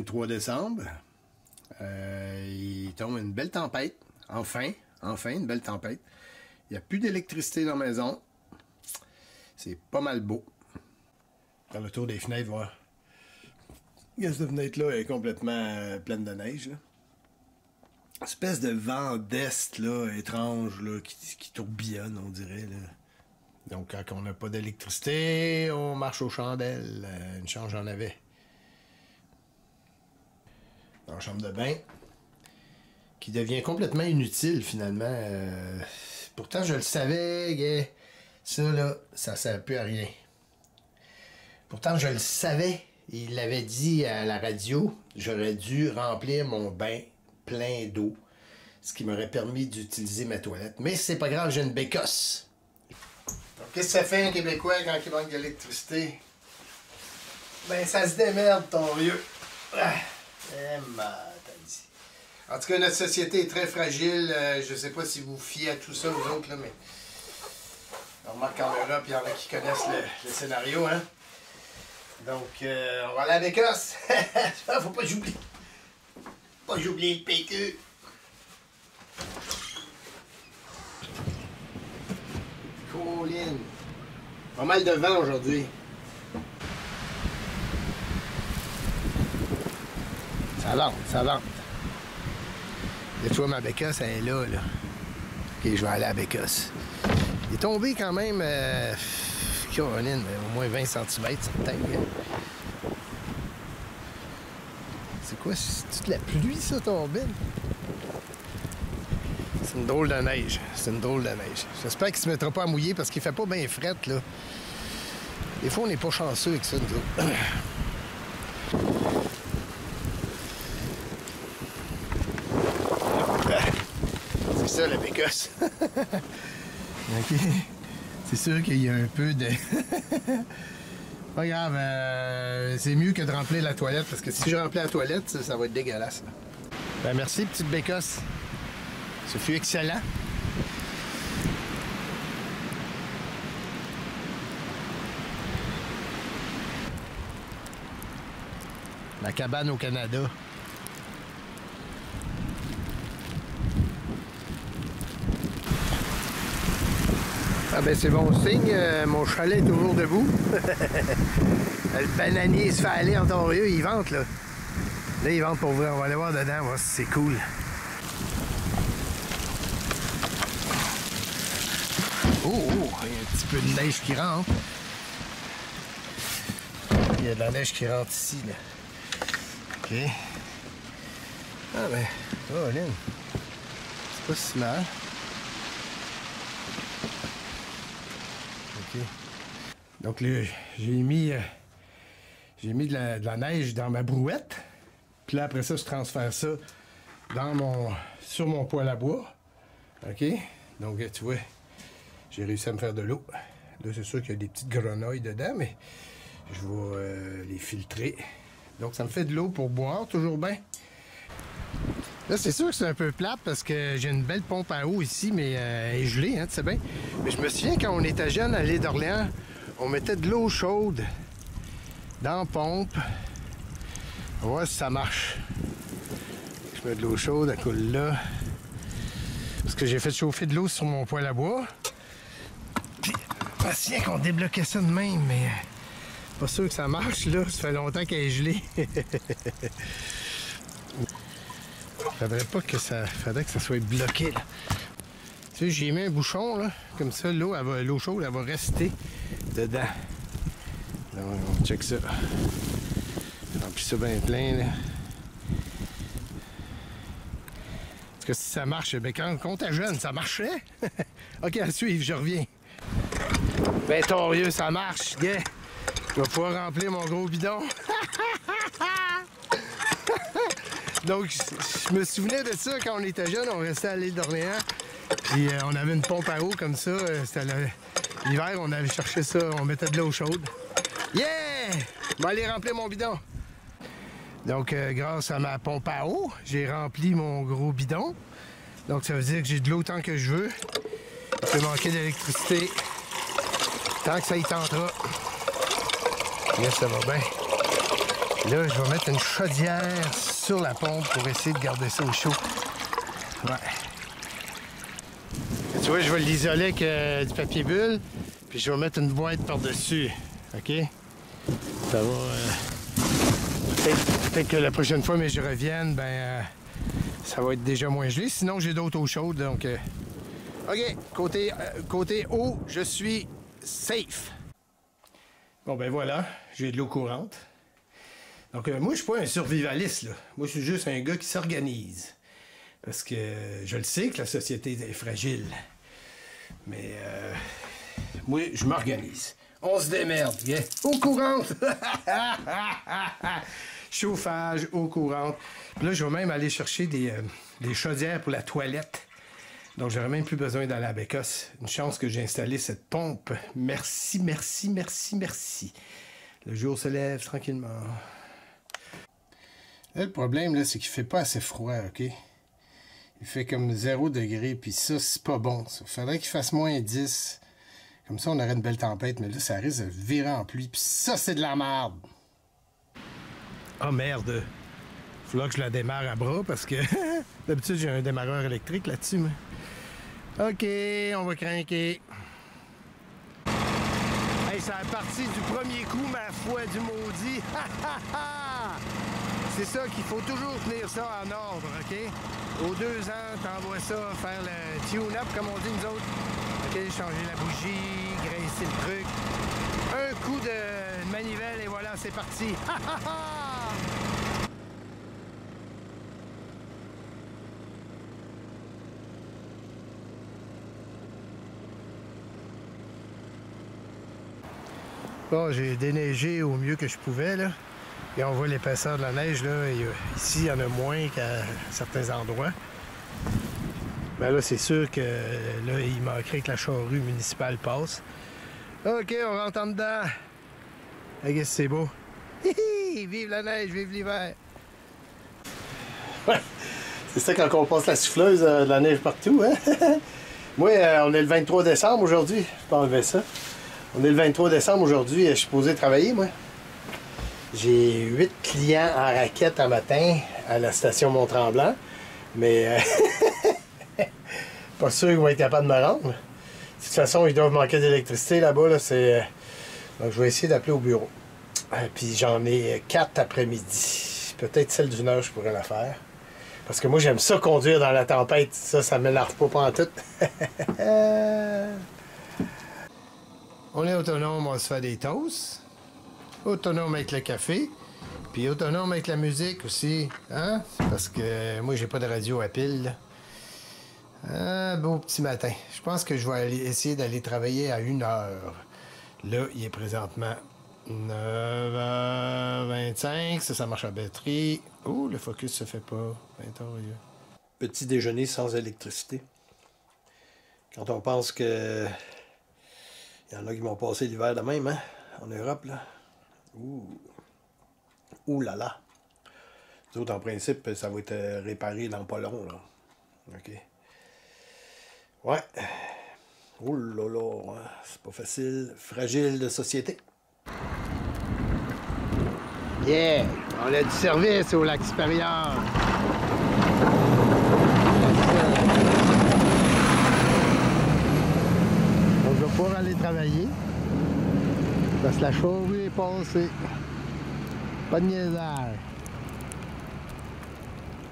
23 décembre. Il tombe une belle tempête. Enfin, une belle tempête. Il n'y a plus d'électricité dans la maison. C'est pas mal beau. Faire le tour des fenêtres, voir. Cette fenêtre-là est complètement pleine de neige. Là. Espèce de vent d'est là, étrange là, qui tourbillonne, on dirait. Là. Donc, quand on n'a pas d'électricité, on marche aux chandelles. Une chance, j'en avais. Dans la chambre de bain, qui devient complètement inutile, finalement. Pourtant, je le savais, ça, là, ça ne sert plus à rien. Pourtant, je le savais. Il l'avait dit à la radio, j'aurais dû remplir mon bain plein d'eau, ce qui m'aurait permis d'utiliser ma toilette. Mais c'est pas grave, j'ai une bécosse. Donc, qu'est-ce que ça fait un Québécois quand il manque d'électricité? Ben, ça se démerde, ton vieux. En tout cas, notre société est très fragile. Je sais pas si vous fiez à tout ça, vous autres, là, mais... On remarque qu'en Europe, il y en a qui connaissent le scénario, hein? Donc, on va aller à l'Écosse. Faut pas que j'oublie. Pas que j'oublie le PQ. Colline. Pas mal de vent aujourd'hui. Ça vente, ça vente. Des fois, ma bécosse, elle est là, là. Ok, je vais aller à la bécosse. Il est tombé quand même, Caroline, au moins 20 cm, certain. C'est quoi? C'est-tu de la pluie, ça, tombé? C'est une drôle de neige. C'est une drôle de neige. J'espère qu'il ne se mettra pas à mouiller parce qu'il fait pas bien fret, là. Des fois, on n'est pas chanceux avec ça, nous autres. C'est ça, la bécosse. OK. C'est sûr qu'il y a un peu de... Pas grave, c'est mieux que de remplir la toilette, parce que si je remplis la toilette, ça va être dégueulasse. Ben merci, petite bécosse. Ce fut excellent. Ma cabane au Canada. Ah ben c'est bon signe, mon chalet est toujours debout. Le bananier se fait aller en Ontario, il vente là. Là il vente pour vrai, on va aller voir dedans, voir si c'est cool. Oh, il y a un petit peu de neige qui rentre. Il y a de la neige qui rentre ici là. Ok. Ah ben, oh Lynn, c'est pas si mal. Donc là, j'ai mis de la neige dans ma brouette. Puis là, après ça, je transfère ça sur mon poêle à bois. OK? Donc, tu vois, j'ai réussi à me faire de l'eau. Là, c'est sûr qu'il y a des petites grenouilles dedans, mais je vais les filtrer. Donc, ça me fait de l'eau pour boire, toujours bien. Là, c'est sûr que c'est un peu plate parce que j'ai une belle pompe à eau ici, mais elle est gelée, hein, tu sais bien. Mais je me souviens, quand on était jeune à l'île d'Orléans, on mettait de l'eau chaude dans la pompe. On va voir si ça marche. Je mets de l'eau chaude, elle coule là. Parce que j'ai fait chauffer de l'eau sur mon poêle à bois. Puis, je me souviens qu'on débloquait ça de même, mais pas sûr que ça marche, là. Ça fait longtemps qu'elle est gelée. Faudrait pas que ça... Faudrait que ça soit bloqué, là. Tu sais, j'ai mis un bouchon, là. Comme ça, l'eau chaude, elle va rester dedans. Là, on check ça. Remplis ça bien plein, là. En tout cas, si ça marche, ben quand on était jeune, ça marchait. OK, à suivre, je reviens. Ben, torieux, ça marche, gars. Je vais pouvoir remplir mon gros bidon. Donc, je me souvenais de ça quand on était jeune, on restait à l'île d'Orléans. Puis on avait une pompe à eau comme ça. C'était l'hiver, on avait cherché ça, on mettait de l'eau chaude. Yeah! Je vais aller remplir mon bidon. Donc, grâce à ma pompe à eau, j'ai rempli mon gros bidon. Donc, ça veut dire que j'ai de l'eau tant que je veux. Je peux manquer d'électricité tant que ça y tentera. Yes, ça va bien. Là, je vais mettre une chaudière sur la pompe pour essayer de garder ça au chaud. Ouais. Tu vois, je vais l'isoler avec du papier bulle, puis je vais mettre une boîte par-dessus. OK? Ça va... Peut-être que la prochaine fois, mais je revienne, ben... ça va être déjà moins gelé. Sinon, j'ai d'autres eau chaude, donc... OK, côté eau, je suis safe. Bon, ben voilà, j'ai de l'eau courante. Donc, moi, je suis pas un survivaliste, là. Moi, je suis juste un gars qui s'organise. Parce que je le sais que la société est fragile. Mais, moi, je m'organise. On se démerde, yeah. Eau courante! Chauffage, eau courante. Puis là, je vais même aller chercher des chaudières pour la toilette. Donc, j'aurais même plus besoin d'aller à Bécosse. Une chance que j'ai installé cette pompe. Merci, merci, merci, merci. Le jour se lève tranquillement. Là, le problème, là, c'est qu'il fait pas assez froid, OK? Il fait comme 0 degré, puis ça, c'est pas bon. Il faudrait qu'il fasse moins 10. Comme ça, on aurait une belle tempête, mais là, ça risque de virer en pluie, puis ça, c'est de la merde! Oh merde! Faudra que je la démarre à bras, parce que d'habitude, j'ai un démarreur électrique là-dessus, mais... OK, on va craquer. Hey, ça a parti du premier coup, ma foi du maudit! C'est ça qu'il faut toujours tenir ça en ordre, OK? Aux 2 ans, t'envoies ça faire le tune-up, comme on dit nous autres. OK, changer la bougie, graisser le truc. Un coup de manivelle et voilà, c'est parti. Bon, j'ai déneigé au mieux que je pouvais, là. Et on voit l'épaisseur de la neige, là. Ici, il y en a moins qu'à certains endroits. Mais là, c'est sûr que là, il manquerait que la charrue municipale passe. OK, on rentre en dedans. Regarde, c'est beau. Hihi! Vive la neige, vive l'hiver! Ouais, c'est ça quand on passe la souffleuse, de la neige partout, hein? Moi, on est le 23 décembre aujourd'hui. Je peux enlever ça. On est le 23 décembre aujourd'hui. Je suis posé travailler, moi. J'ai 8 clients en raquette un matin à la station Mont-Tremblant. Mais pas sûr qu'ils vont être capables de me rendre. De toute façon, ils doivent manquer d'électricité là-bas. Là, donc, je vais essayer d'appeler au bureau. Puis j'en ai 4 après-midi. Peut-être celle d'une heure, je pourrais la faire. Parce que moi, j'aime ça conduire dans la tempête. Ça m'énerve pas pantoute. On est autonome, on se fait des toasts. Autonome avec le café. Puis autonome avec la musique aussi. Hein? Parce que moi, j'ai pas de radio à pile. Un beau petit matin. Je pense que je vais essayer d'aller travailler à 1h. Là, il est présentement 9h25. Ça marche à batterie. Oh, le focus se fait pas. 20h. Petit déjeuner sans électricité. Quand on pense que... Il y en a qui vont passer l'hiver de même, hein? En Europe, là. Ouh là là. Nous autres, en principe, ça va être réparé dans pas long, là. OK. Ouais. Ouh là là, hein? C'est pas facile. Fragile de société. Yeah! On a du service au lac supérieur. On va pouvoir aller travailler. Parce que la charrue est passée. Pas de niaisage.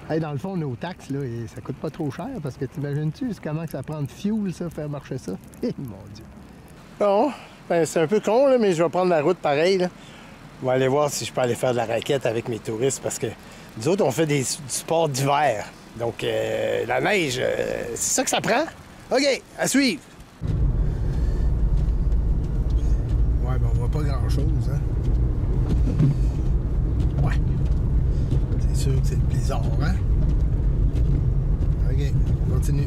Hey, dans le fond, nos taxes, là, ça coûte pas trop cher parce que t'imagines-tu comment ça prend de fuel, ça, faire marcher ça? Eh, mon Dieu! Bon, ben, c'est un peu con, là, mais je vais prendre la route pareil, là. On va aller voir si je peux aller faire de la raquette avec mes touristes parce que nous autres, on fait du sport d'hiver. Donc, la neige, c'est ça que ça prend? OK, à suivre! Ouais, ben, on voit pas grand-chose, hein? Ouais. C'est sûr que c'est le blizzard, hein? OK, on continue.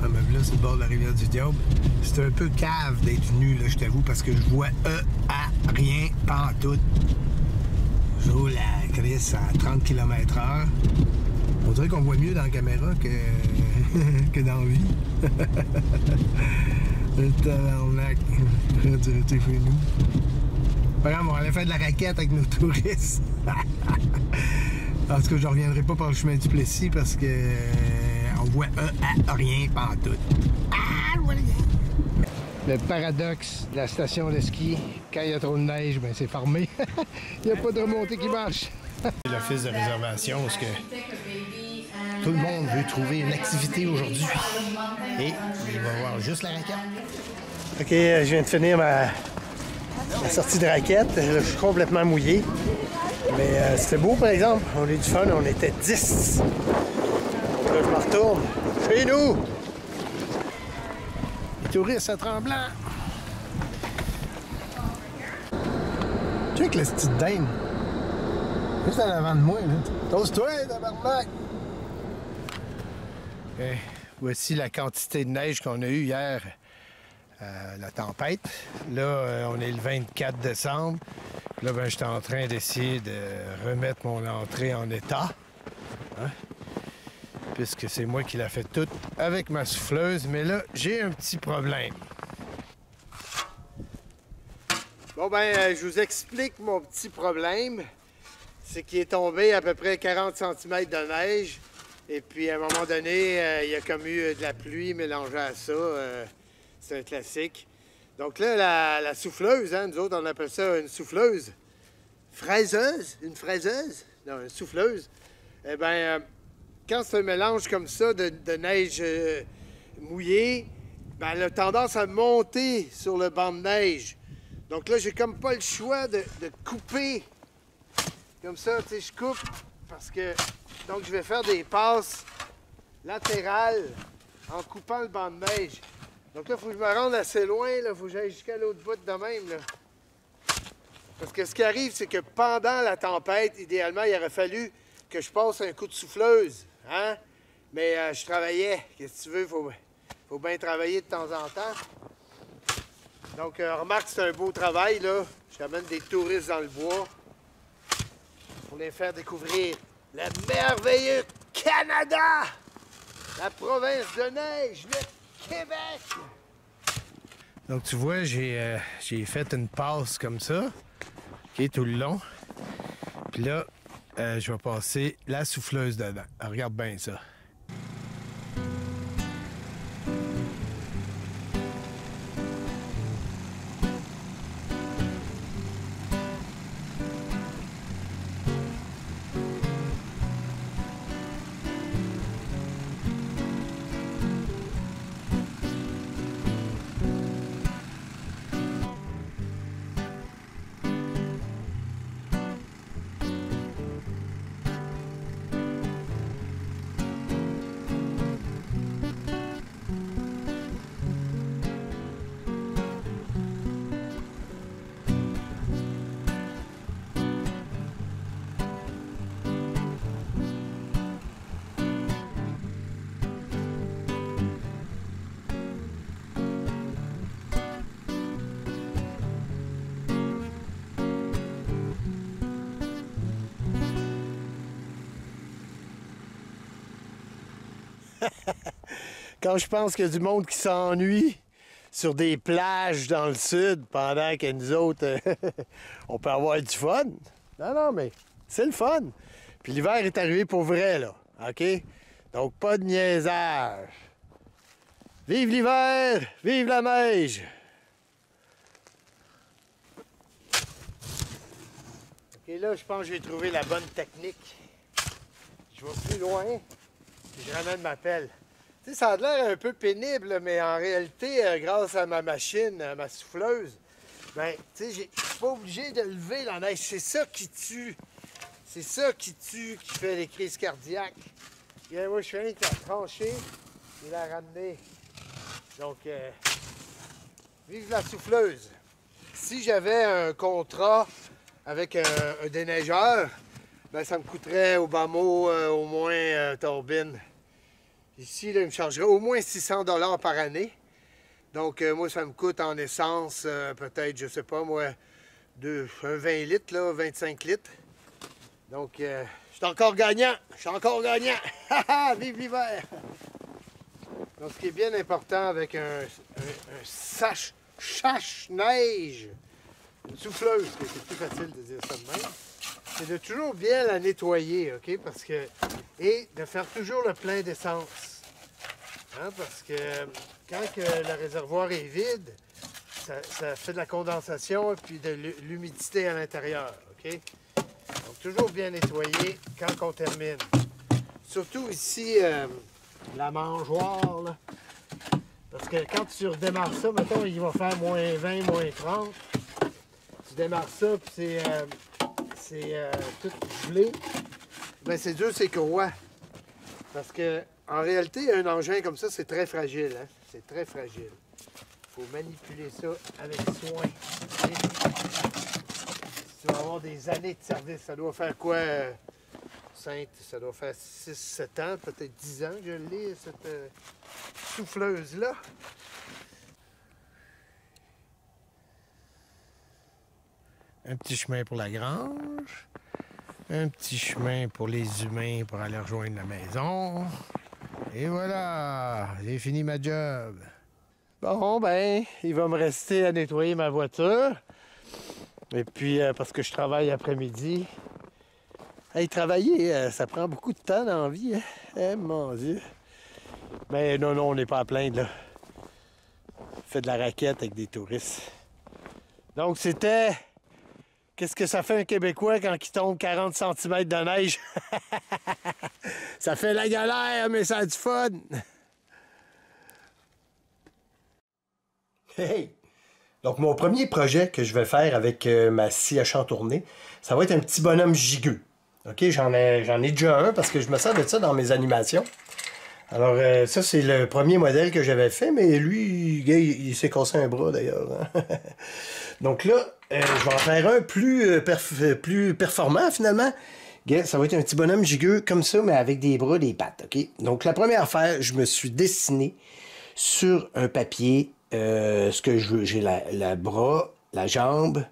Ah, mais là, c'est le bord de la rivière du Diable. C'est un peu cave d'être venu, là, je t'avoue, parce que je vois rien, pas en tout. Je roule la crisse à 30 km/h. On dirait qu'on voit mieux dans la caméra que dans la vie. Le tabarnak. Chez nous. Par exemple, on allait faire de la raquette avec nos touristes. En tout cas, je ne reviendrai pas par le chemin du Plessis parce que on voit rien pantoute. Le paradoxe de la station de ski, quand il y a trop de neige, ben c'est fermé. Il n'y a pas de remontée qui marche. L'office de réservation, parce que tout le monde veut trouver une activité aujourd'hui. Et il va voir juste la raquette. OK, je viens de finir ma sortie de raquette. Je suis complètement mouillé. Mais c'était beau, par exemple. On a eu du fun, on était 10. Donc là, je me retourne chez nous. Les touristes à Tremblant. Check le petite dinde. Juste en avant de moi, là. Toast-toi, tabarnak! Voici la quantité de neige qu'on a eue hier. La tempête. Là, on est le 24 décembre. Là, ben, j'étais en train d'essayer de remettre mon entrée en état. Hein? Puisque c'est moi qui l'ai fait toute avec ma souffleuse. Mais là, j'ai un petit problème. Bon, ben, je vous explique mon petit problème. C'est qu'il est tombé à peu près 40 cm de neige. Et puis, à un moment donné, il y a comme eu de la pluie mélangée à ça. C'est un classique. Donc là, la souffleuse, hein, nous autres, on appelle ça une souffleuse. Fraiseuse? Une fraiseuse? Non, une souffleuse. Eh bien, quand c'est un mélange comme ça de neige mouillée, ben, elle a tendance à monter sur le banc de neige. Donc là, j'ai comme pas le choix de couper. Comme ça, tu sais, je coupe parce que... Donc, je vais faire des passes latérales en coupant le banc de neige. Donc là, il faut que je me rende assez loin, il faut que j'aille jusqu'à l'autre bout de même. Là. Parce que ce qui arrive, c'est que pendant la tempête, idéalement, il aurait fallu que je passe un coup de souffleuse. Hein? Mais je travaillais. Qu'est-ce que tu veux? Faut bien travailler de temps en temps. Donc, remarque, c'est un beau travail, là. J'amène des touristes dans le bois pour les faire découvrir le merveilleux Canada! La province de neige, le Québec! Donc tu vois, j'ai fait une passe comme ça, qui est tout le long. Puis là, je vais passer la souffleuse dedans. Alors, regarde bien ça. Quand je pense qu'il y a du monde qui s'ennuie sur des plages dans le sud pendant que nous autres, on peut avoir du fun. Non, mais c'est le fun. Puis l'hiver est arrivé pour vrai, là. OK? Donc, pas de niaisage. Vive l'hiver! Vive la neige! OK, là, je pense que j'ai trouvé la bonne technique. Je vais plus loin, puis je ramène ma pelle. Tu sais, ça a l'air un peu pénible, mais en réalité, grâce à ma machine, à ma souffleuse, ben, tu sais, je suis pas obligé de lever la neige. C'est ça qui tue. C'est ça qui tue, qui fait les crises cardiaques. Et moi, je suis rien qu'à trancher et la ramener. Donc, vive la souffleuse. Si j'avais un contrat avec un déneigeur, ben, ça me coûterait au bas mot au moins turbine. Ici, là, il me chargerait au moins 600 $ par année. Donc, moi, ça me coûte en essence, peut-être, je sais pas, moi, un 20 litres, là, 25 litres. Donc, je suis encore gagnant. Je suis encore gagnant. Vive l'hiver! Donc, ce qui est bien important avec un sache-neige, une souffleuse, c'est plus facile de dire ça de même, c'est de toujours bien la nettoyer, OK? Parce que, et de faire toujours le plein d'essence. Hein? Parce que quand que le réservoir est vide, ça fait de la condensation et puis de l'humidité à l'intérieur, OK? Donc, toujours bien nettoyer quand on termine. Surtout ici, la mangeoire, là. Parce que quand tu redémarres ça, mettons, il va faire moins 20, moins 30. Tu démarres ça, puis c'est tout gelé. Bien, c'est dur, c'est courroies. Parce que, en réalité, un engin comme ça, c'est très fragile. Hein? C'est très fragile. Il faut manipuler ça avec soin. Okay? Tu vas avoir des années de service. Ça doit faire quoi, Sainte? Ça doit faire 6-7 ans, peut-être 10 ans que je l'ai, cette souffleuse-là. Un petit chemin pour la grange. Un petit chemin pour les humains pour aller rejoindre la maison. Et voilà, j'ai fini ma job. Bon, ben, il va me rester à nettoyer ma voiture. Et puis, parce que je travaille après-midi. Hey, travailler, ça prend beaucoup de temps dans la vie. Hein? Eh, mon Dieu. Mais non, on n'est pas à plaindre, là. On fait de la raquette avec des touristes. Donc, c'était... Qu'est-ce que ça fait un Québécois quand il tombe 40 cm de neige? Ça fait la galère, mais ça a du fun! Hey! Donc, mon premier projet que je vais faire avec ma scie à chantourner, ça va être un petit bonhomme gigueux. OK? J'en ai déjà un parce que je me sers de ça dans mes animations. Alors, ça, c'est le premier modèle que j'avais fait, mais lui, il s'est cassé un bras, d'ailleurs. Hein? Donc là, je vais en faire un plus performant, finalement. Ça va être un petit bonhomme gigueux comme ça, mais avec des bras, des pattes, OK? Donc, la première affaire, je me suis dessiné sur un papier ce que je veux. J'ai la bras, la jambe,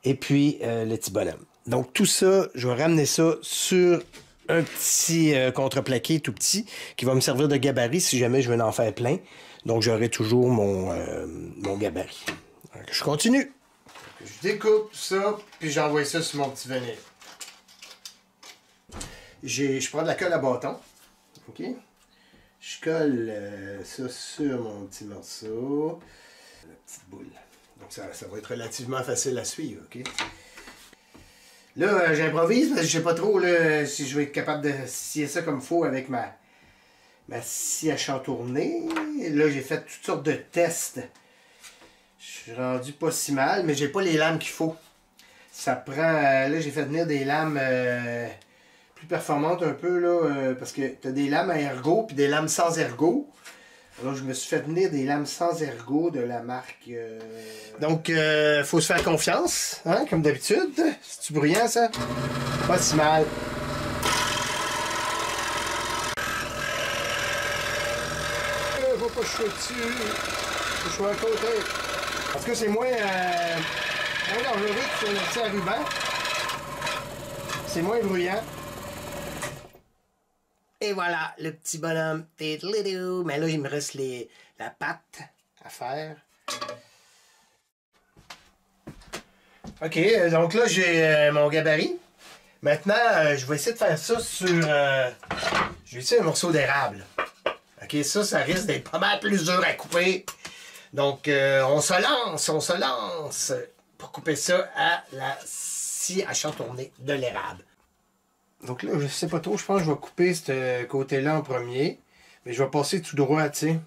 et puis le petit bonhomme. Donc, tout ça, je vais ramener ça sur un petit contreplaqué tout petit qui va me servir de gabarit si jamais je veux en faire plein. Donc, j'aurai toujours mon gabarit. Donc, je continue. Je découpe ça, puis j'envoie ça sur mon petit vinyle. Je prends de la colle à bâton. OK? Je colle ça sur mon petit morceau. La petite boule. Donc, ça va être relativement facile à suivre. OK? Là, j'improvise parce que je sais pas trop là, si je vais être capable de scier ça comme il faut avec ma scie à chantourner. Là, j'ai fait toutes sortes de tests. Je suis rendu pas si mal, mais j'ai pas les lames qu'il faut. Ça prend... là, j'ai fait venir des lames plus performantes un peu, là, parce que tu as des lames à ergot puis des lames sans ergot. Alors, je me suis fait venir des lames sans ergot de la marque... Donc, faut se faire confiance, hein, comme d'habitude. C'est-tu bruyant, ça? Pas si mal. Faut pas que je sois dessus. Faut que je sois à côté. Parce que c'est moins dangereux que sur le petit à ruban. C'est moins bruyant. Et voilà, le petit bonhomme. Mais là, il me reste la patte à faire. OK, donc là, j'ai mon gabarit. Maintenant, je vais essayer de faire ça sur... je vais essayer un morceau d'érable. OK, ça risque d'être pas mal plus dur à couper. Donc, on se lance pour couper ça à la scie à chantourner de l'érable. Donc là, je sais pas trop, je pense que je vais couper ce côté-là en premier. Mais je vais passer tout droit, tu sais.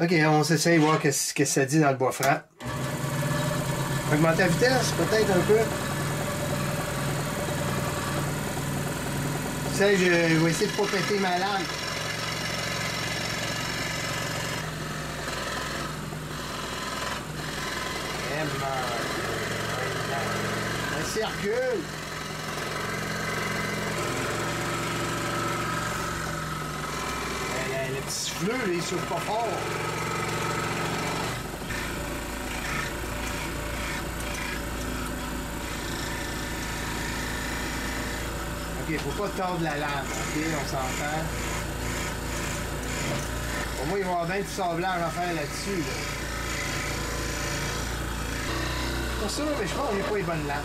OK, on s'essaye de voir ce que ça dit dans le bois franc. Augmenter la vitesse, peut-être un peu. Tu sais, je vais essayer de pas péter ma lame. Un circule. Le petit souffleux, là, il souffle pas fort. OK, faut pas tordre la lame, OK, on s'entend. Au moins, il va y avoir bien du sablage à faire là-dessus, là. pour ça, mais je pense que j'ai pas les bonnes lames.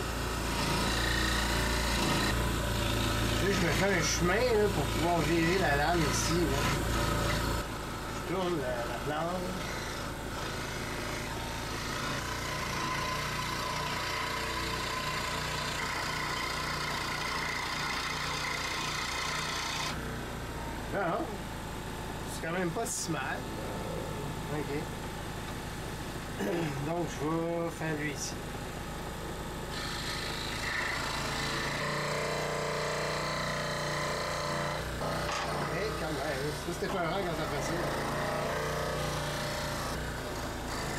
Là, je me fais un chemin là, pour pouvoir gérer la lame ici. Là. Je tourne la planche. Non, c'est quand même pas si mal. Ok. Donc, je vais faire lui ici. Hey, quand même, ça c'était pas rare quand ça fait ça.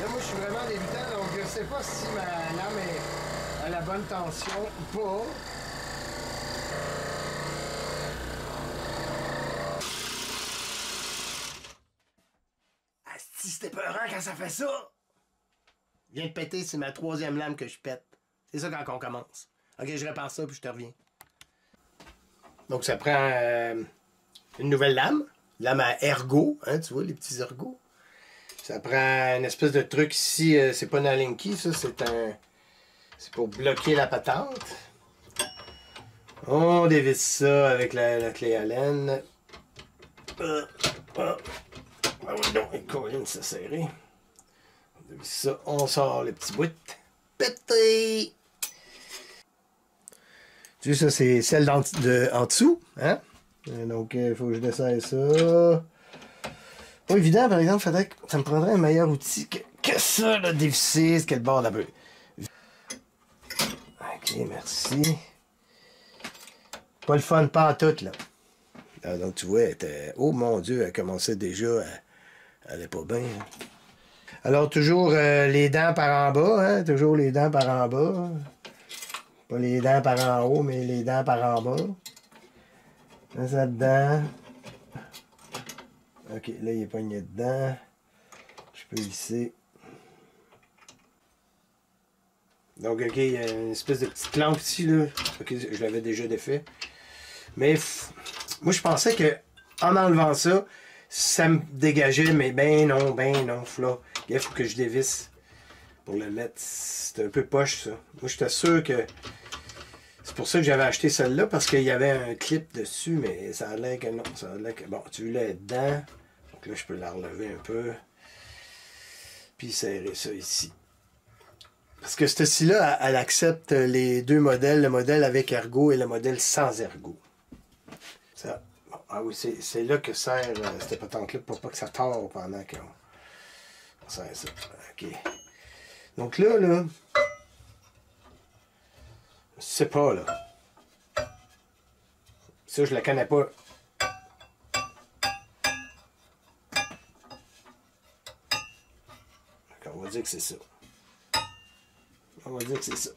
Là, moi, je suis vraiment débutant, donc je sais pas si ma lame est à la bonne tension ou pas. Asti, c'était peurant quand ça fait ça! Viens de péter, c'est ma troisième lame que je pète. C'est ça quand on commence. Ok, je répare ça puis je te reviens. Donc ça prend une nouvelle lame à ergot, hein, tu vois les petits ergots. Ça prend une espèce de truc ici, c'est pas une Allen-key, ça c'est pour bloquer la patente. On dévisse ça avec la clé Allen. Ah oui, non, et Colin, c'est serré. On dévisse ça, on sort le petit bout. Pété! Tu sais, ça, c'est celle en dessous, hein? Donc, il faut que je desserre ça. Pas évident, par exemple, faudrait que ça me prendrait un meilleur outil que ça, là, dévisser, ce qu'est le bord là-bas. Ok, merci. Pas le fun, pas en tout, là. Ah, donc, tu vois, elle était... Oh mon Dieu, elle commençait déjà à aller pas bien. Hein. Alors, toujours les dents par en bas, hein? Toujours les dents par en bas. Pas les dents par en haut, mais les dents par en bas. Ça dedans. Ok, là, il est pogné dedans. Je peux lisser. Donc, ok, il y a une espèce de petite lampe ici, là. Ok, je l'avais déjà défait. Mais, moi, je pensais que en enlevant ça, ça me dégageait, mais ben non, là. Il faut que je dévisse pour le mettre. C'est un peu poche, ça. Moi, j'étais sûr que... C'est pour ça que j'avais acheté celle-là, parce qu'il y avait un clip dessus, mais ça a l'air que non. Ça a l'air que... Bon, tu l'as dedans. Donc là, je peux la relever un peu. Puis serrer ça ici. Parce que cette scie-là, elle accepte les deux modèles, le modèle avec ergot et le modèle sans ergot. Ça, bon, ah oui, c'est là que sert cette patente-là pour pas que ça tord pendant qu'on sert ça. OK. Donc là, c'est pas là. Ça, je la connais pas. On va dire que c'est ça. On va dire que c'est ça.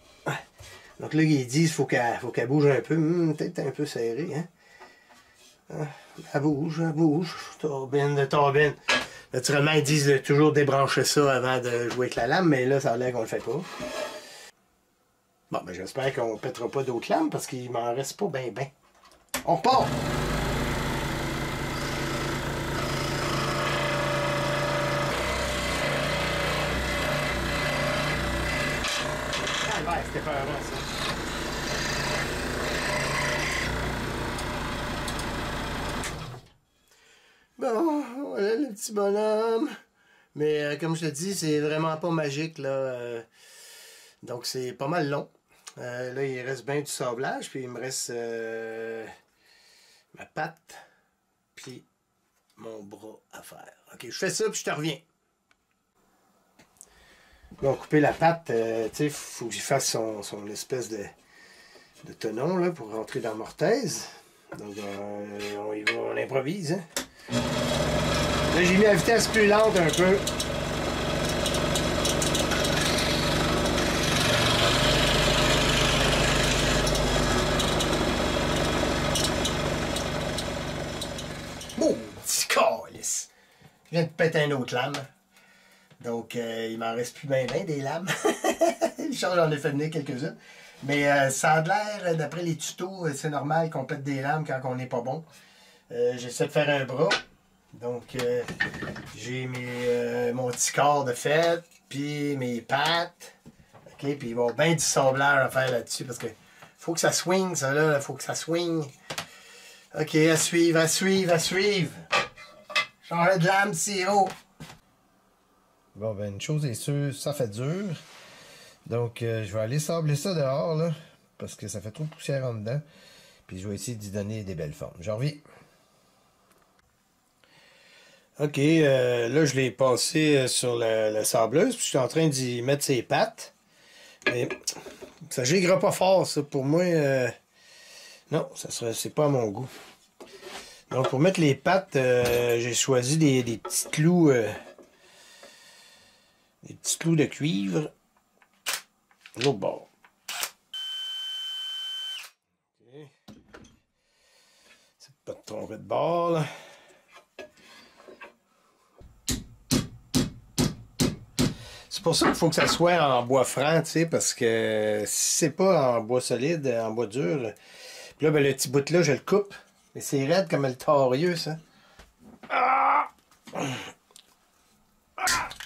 Donc là, ils disent qu'il faut qu'elle bouge un peu. Peut-être un peu serré, hein? Elle bouge. Turbine. Naturellement, ils disent de toujours débrancher ça avant de jouer avec la lame, mais là, ça a l'air qu'on le fait pas. Bon, ben j'espère qu'on ne pètera pas d'autres lames parce qu'il m'en reste pas ben. On repart! Ah ouais, c'était pas avant ça. Bon, voilà le petit bonhomme. Mais comme je te dis, c'est vraiment pas magique, là. Donc c'est pas mal long. Là, il reste bien du sablage, puis il me reste ma patte, puis mon bras à faire. Ok, je fais ça, puis je te reviens. Bon, couper la patte, tu sais, il faut que j'y fasse son espèce de tenon, là, pour rentrer dans l'orthèse. Donc, on improvise, hein. Là, j'ai mis la vitesse plus lente un peu. Oh, petit calice! Je viens de péter une autre lame. Donc, il m'en reste plus bien des lames. J'en ai fait venir quelques-unes. Mais ça a l'air, d'après les tutos, c'est normal qu'on pète des lames quand on n'est pas bon. J'essaie de faire un bras. Donc, j'ai mon petit corps de fête, puis mes pattes. OK, puis il va y avoir bien du sablage à faire là-dessus parce que faut que ça swing, ça là. Faut que ça swing. OK, à suivre, à suivre, à suivre. Changer de lame si haut. Bon, ben, une chose est sûre, ça fait dur. Donc, je vais aller sabler ça dehors, là, parce que ça fait trop de poussière en dedans. Puis, je vais essayer d'y donner des belles formes. J'en reviens. OK, là, je l'ai passé sur la sableuse, puis je suis en train d'y mettre ses pattes. Mais ça gigra pas fort, ça. Pour moi, non, c'est pas à mon goût. Donc, pour mettre les pattes, j'ai choisi des petits clous. Des petits clous de cuivre. L'autre bord. Okay. C'est pas de tromper de bord, là. C'est pour ça qu'il faut que ça soit en bois franc, tu sais, parce que si c'est pas en bois solide, en bois dur, puis là, ben, le petit bout-là, je le coupe. Mais c'est raide comme le torieux, ça. Ah!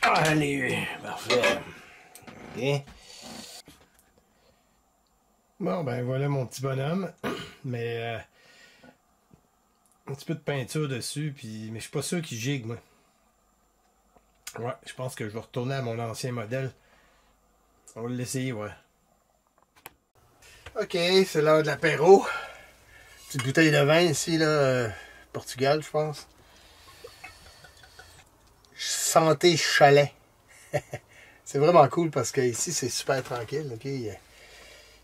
Allez, parfait. OK. Bon, ben voilà mon petit bonhomme. Mais un petit peu de peinture dessus, puis mais je suis pas sûr qu'il gigue, moi. Ouais, je pense que je vais retourner à mon ancien modèle. On va l'essayer, ouais. OK, c'est l'heure de l'apéro. Petite bouteille de vin ici, là, Portugal, je pense. Santé chalet. C'est vraiment cool parce que ici c'est super tranquille. Okay?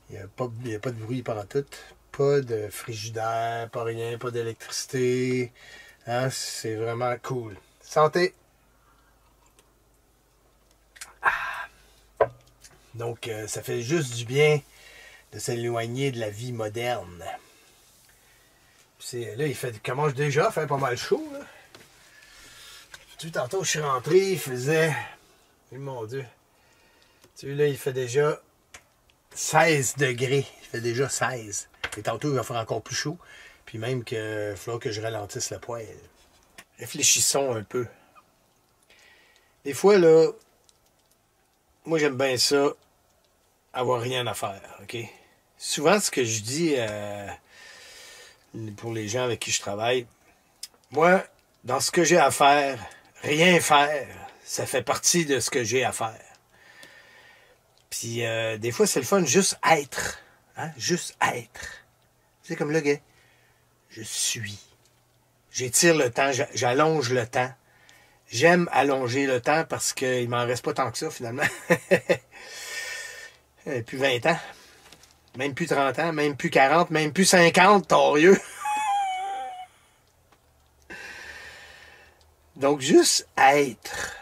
Il n'y a pas de bruit pendant tout. Pas de frigidaire, pas rien, pas d'électricité. Hein? C'est vraiment cool. Santé! Ah. Donc, ça fait juste du bien de s'éloigner de la vie moderne. Là, il commence déjà à faire pas mal chaud. Là. Tantôt, je suis rentré, il faisait... Oh, mon Dieu. Tu sais, là, il fait déjà 16 degrés. Il fait déjà 16. Et tantôt, il va faire encore plus chaud. Puis même qu'il va falloir que je ralentisse le poêle. Réfléchissons un peu. Des fois, là, moi, j'aime bien ça, avoir rien à faire, OK? Souvent, ce que je dis pour les gens avec qui je travaille, moi, dans ce que j'ai à faire, rien faire, ça fait partie de ce que j'ai à faire. Puis des fois, c'est le fun, juste être. Hein? Juste être. C'est comme le gars. Je suis. J'étire le temps, j'allonge le temps. J'aime allonger le temps parce qu'il m'en reste pas tant que ça, finalement. Plus 20 ans. Même plus 30 ans, même plus 40, même plus 50, torieux. Donc, juste être.